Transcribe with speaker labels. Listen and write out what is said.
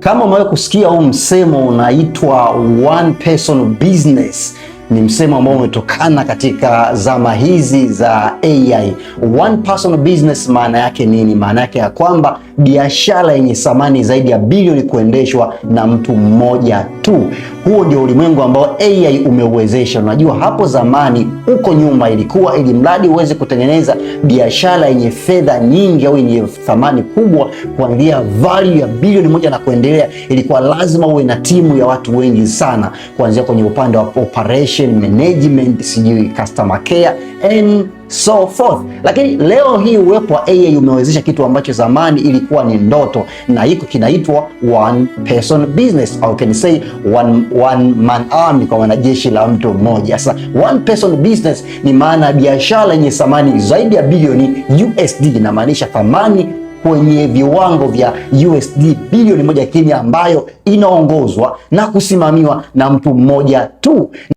Speaker 1: Kama umewahi kusikia huu msemo unaitwa one person business, ni msemo ambao umetokana katika zama hizi za AI. One person business maana yake nini? Maana yake ya kwamba biashara yenye thamani zaidi ya bilioni kuendeshwa na mtu mmoja tu. Huo ndio ulimwengu ambao AI umeuwezesha. Unajua hapo zamani huko nyuma ilikuwa ili mradi uweze kutengeneza biashara yenye fedha nyingi au yenye thamani kubwa kuanzia value ya bilioni moja na kuendelea, ilikuwa lazima uwe na timu ya watu wengi sana, kuanzia kwenye upande wa operation, management, sijui customer care and so forth. Lakini leo hii uwepo wa AI umewezesha kitu ambacho zamani ilikuwa ni ndoto, na hiko kinaitwa one person business, au can say one man army, kwa wanajeshi la mtu mmoja. Sasa one person business ni maana biashara yenye thamani zaidi ya bilioni USD, inamaanisha thamani kwenye viwango vya USD bilioni 1 Kenya, ambayo inaongozwa na kusimamiwa na mtu mmoja tu.